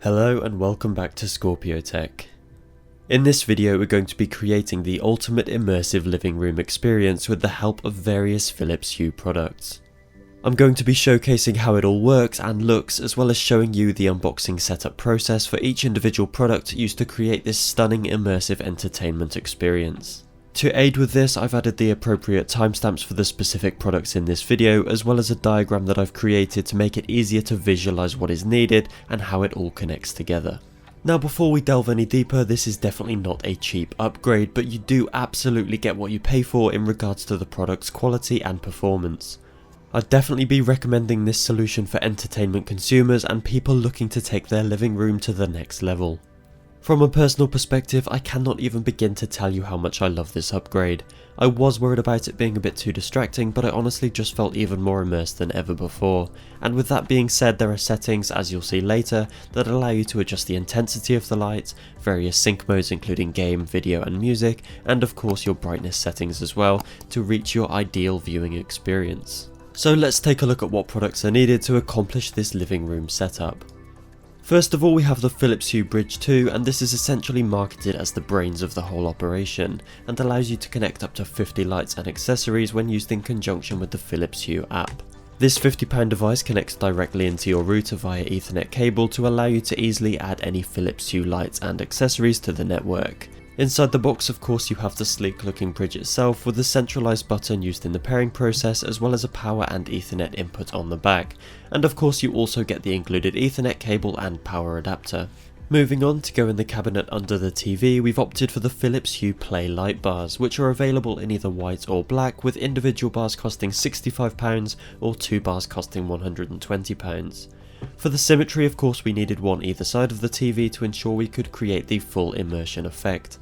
Hello and welcome back to Scorpio Tech. In this video we're going to be creating the ultimate immersive living room experience with the help of various Philips Hue products. I'm going to be showcasing how it all works and looks, as well as showing you the unboxing setup process for each individual product used to create this stunning immersive entertainment experience. To aid with this, I've added the appropriate timestamps for the specific products in this video, as well as a diagram that I've created to make it easier to visualize what is needed and how it all connects together. Now before we delve any deeper, this is definitely not a cheap upgrade, but you do absolutely get what you pay for in regards to the product's quality and performance. I'd definitely be recommending this solution for entertainment consumers and people looking to take their living room to the next level. From a personal perspective, I cannot even begin to tell you how much I love this upgrade. I was worried about it being a bit too distracting, but I honestly just felt even more immersed than ever before. And with that being said, there are settings, as you'll see later, that allow you to adjust the intensity of the light, various sync modes including game, video and music, and of course your brightness settings as well, to reach your ideal viewing experience. So let's take a look at what products are needed to accomplish this living room setup. First of all, we have the Philips Hue Bridge 2, and this is essentially marketed as the brains of the whole operation, and allows you to connect up to 50 lights and accessories when used in conjunction with the Philips Hue app. This £50 device connects directly into your router via Ethernet cable to allow you to easily add any Philips Hue lights and accessories to the network. Inside the box, of course, you have the sleek looking bridge itself with a centralised button used in the pairing process, as well as a power and Ethernet input on the back, and of course you also get the included Ethernet cable and power adapter. Moving on, to go in the cabinet under the TV, we've opted for the Philips Hue Play light bars, which are available in either white or black, with individual bars costing £65 or 2 bars costing £120. For the symmetry, of course, we needed one either side of the TV to ensure we could create the full immersion effect.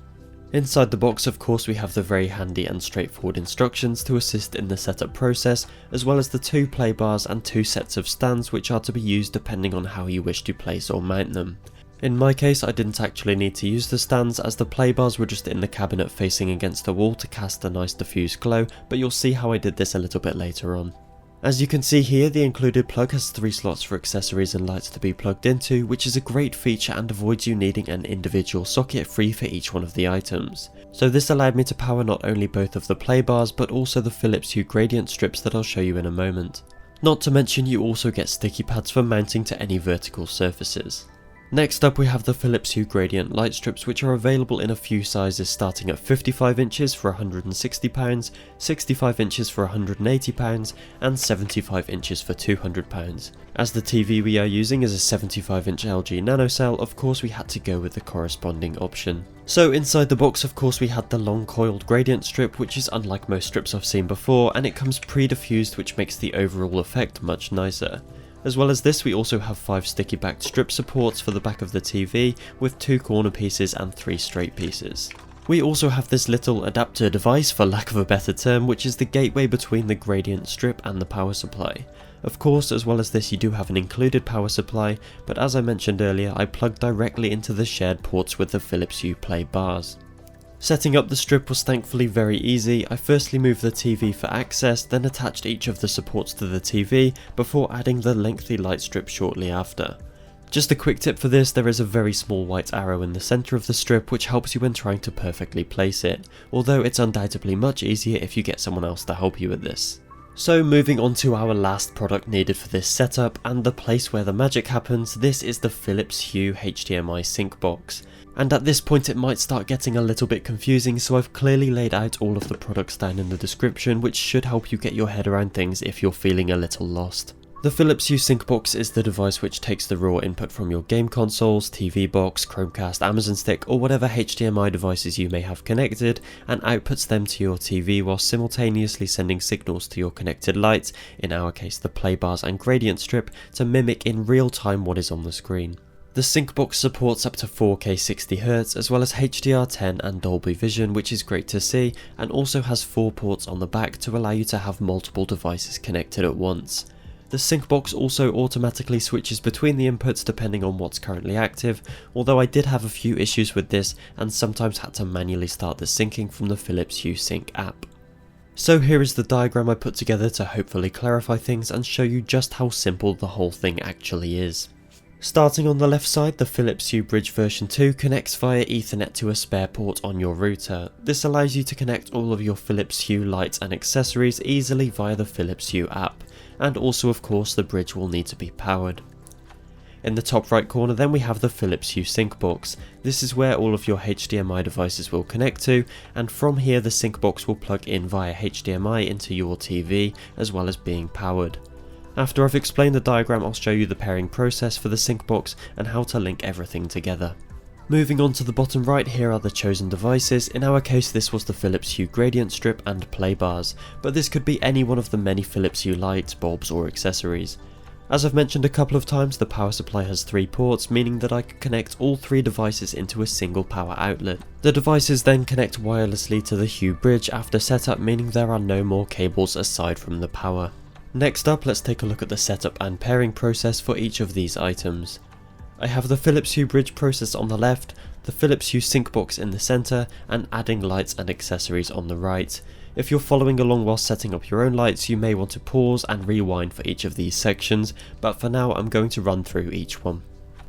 Inside the box, of course, we have the very handy and straightforward instructions to assist in the setup process, as well as the 2 play bars and 2 sets of stands which are to be used depending on how you wish to place or mount them. In my case, I didn't actually need to use the stands, as the play bars were just in the cabinet facing against the wall to cast a nice diffuse glow, but you'll see how I did this a little bit later on. As you can see here, the included plug has 3 slots for accessories and lights to be plugged into, which is a great feature and avoids you needing an individual socket free for each one of the items. So this allowed me to power not only both of the play bars, but also the Philips Hue Gradient strips that I'll show you in a moment. Not to mention, you also get sticky pads for mounting to any vertical surfaces. Next up, we have the Philips Hue Gradient light strips, which are available in a few sizes starting at 55 inches for £160, 65 inches for £180 and 75 inches for £200. As the TV we are using is a 75 inch LG nanocell, of course we had to go with the corresponding option. So inside the box, of course, we had the long coiled gradient strip, which is unlike most strips I've seen before, and it comes pre-diffused, which makes the overall effect much nicer. As well as this, we also have 5 sticky backed strip supports for the back of the TV, with 2 corner pieces and 3 straight pieces. We also have this little adapter device, for lack of a better term, which is the gateway between the gradient strip and the power supply. Of course, as well as this, you do have an included power supply, but as I mentioned earlier, I plugged directly into the shared ports with the Philips Hue Play bars. Setting up the strip was thankfully very easy. I firstly moved the TV for access, then attached each of the supports to the TV before adding the lengthy light strip shortly after. Just a quick tip for this, there is a very small white arrow in the centre of the strip which helps you when trying to perfectly place it, although it's undoubtedly much easier if you get someone else to help you with this. So moving on to our last product needed for this setup, and the place where the magic happens, this is the Philips Hue HDMI Sync Box. And at this point it might start getting a little bit confusing, so I've clearly laid out all of the products down in the description, which should help you get your head around things if you're feeling a little lost. The Philips Hue Sync Box is the device which takes the raw input from your game consoles, TV box, Chromecast, Amazon Stick or whatever HDMI devices you may have connected, and outputs them to your TV while simultaneously sending signals to your connected lights, in our case the play bars and gradient strip, to mimic in real time what is on the screen. The Sync Box supports up to 4K 60Hz as well as HDR10 and Dolby Vision, which is great to see, and also has 4 ports on the back to allow you to have multiple devices connected at once. The Sync Box also automatically switches between the inputs depending on what's currently active, although I did have a few issues with this and sometimes had to manually start the syncing from the Philips Hue Sync app. So here is the diagram I put together to hopefully clarify things and show you just how simple the whole thing actually is. Starting on the left side, the Philips Hue Bridge version 2 connects via Ethernet to a spare port on your router. This allows you to connect all of your Philips Hue lights and accessories easily via the Philips Hue app, and also of course the bridge will need to be powered. In the top right corner then we have the Philips Hue Sync Box. This is where all of your HDMI devices will connect to, and from here the Sync Box will plug in via HDMI into your TV as well as being powered. After I've explained the diagram, I'll show you the pairing process for the Sync Box and how to link everything together. Moving on to the bottom right, here are the chosen devices. In our case this was the Philips Hue Gradient strip and play bars, but this could be any one of the many Philips Hue lights, bulbs or accessories. As I've mentioned a couple of times, the power supply has 3 ports, meaning that I can connect all 3 devices into a single power outlet. The devices then connect wirelessly to the Hue Bridge after setup, meaning there are no more cables aside from the power. Next up, let's take a look at the setup and pairing process for each of these items. I have the Philips Hue Bridge process on the left, the Philips Hue Sync Box in the centre, and adding lights and accessories on the right. If you're following along while setting up your own lights, you may want to pause and rewind for each of these sections, but for now I'm going to run through each one.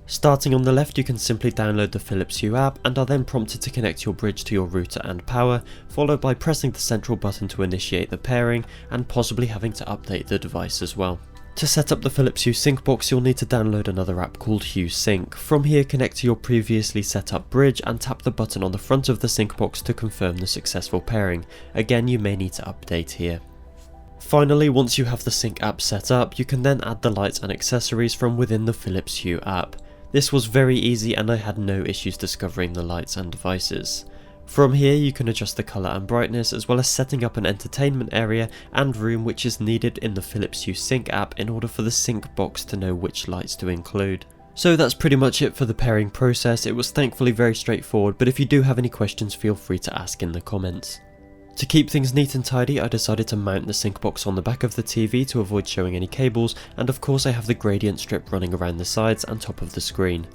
Starting on the left, you can simply download the Philips Hue app and are then prompted to connect your bridge to your router and power, followed by pressing the central button to initiate the pairing and possibly having to update the device as well. To set up the Philips Hue Sync Box, you'll need to download another app called Hue Sync. From here, connect to your previously set up bridge and tap the button on the front of the Sync Box to confirm the successful pairing. Again, you may need to update here. Finally, once you have the Sync app set up, you can then add the lights and accessories from within the Philips Hue app. This was very easy and I had no issues discovering the lights and devices. From here you can adjust the colour and brightness, as well as setting up an entertainment area and room which is needed in the Philips Hue Sync app in order for the Sync Box to know which lights to include. So that's pretty much it for the pairing process. It was thankfully very straightforward, but if you do have any questions, feel free to ask in the comments. To keep things neat and tidy, I decided to mount the Sync Box on the back of the TV to avoid showing any cables, and of course I have the gradient strip running around the sides and top of the screen.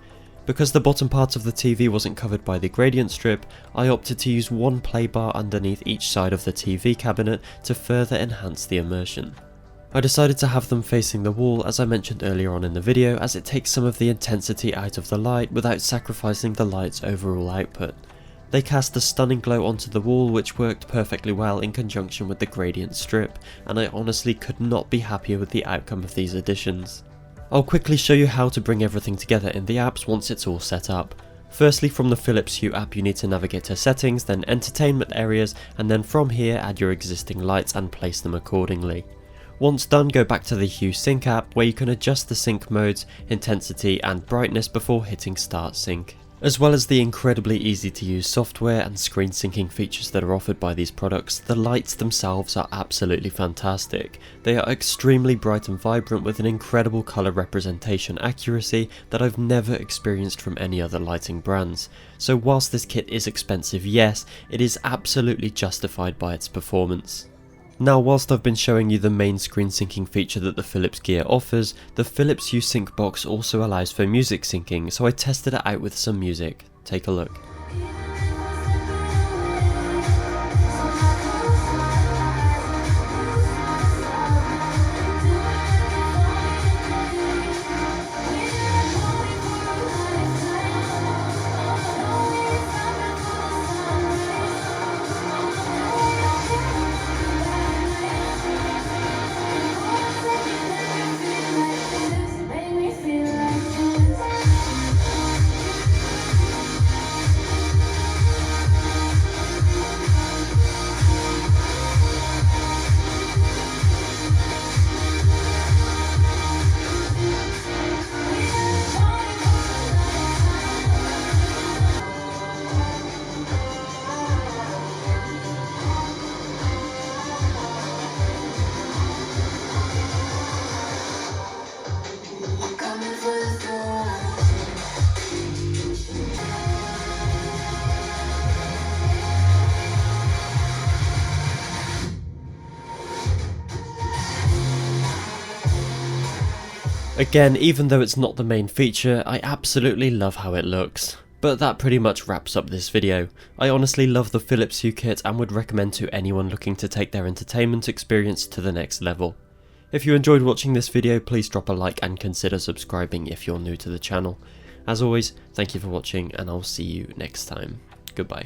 Because the bottom part of the TV wasn't covered by the gradient strip, I opted to use one play bar underneath each side of the TV cabinet to further enhance the immersion. I decided to have them facing the wall, as I mentioned earlier on in the video, as it takes some of the intensity out of the light without sacrificing the light's overall output. They cast a stunning glow onto the wall, which worked perfectly well in conjunction with the gradient strip, and I honestly could not be happier with the outcome of these additions. I'll quickly show you how to bring everything together in the apps once it's all set up. Firstly, from the Philips Hue app you need to navigate to settings, then entertainment areas, and then from here add your existing lights and place them accordingly. Once done, go back to the Hue Sync app where you can adjust the sync modes, intensity and brightness before hitting start sync. As well as the incredibly easy to use software and screen syncing features that are offered by these products, the lights themselves are absolutely fantastic. They are extremely bright and vibrant with an incredible colour representation accuracy that I've never experienced from any other lighting brands. So whilst this kit is expensive, yes, it is absolutely justified by its performance. Now, whilst I've been showing you the main screen syncing feature that the Philips gear offers, the Philips Hue Sync Box also allows for music syncing, so I tested it out with some music. Take a look. Again, even though it's not the main feature, I absolutely love how it looks. But that pretty much wraps up this video. I honestly love the Philips Hue kit and would recommend to anyone looking to take their entertainment experience to the next level. If you enjoyed watching this video, please drop a like and consider subscribing if you're new to the channel. As always, thank you for watching and I'll see you next time. Goodbye.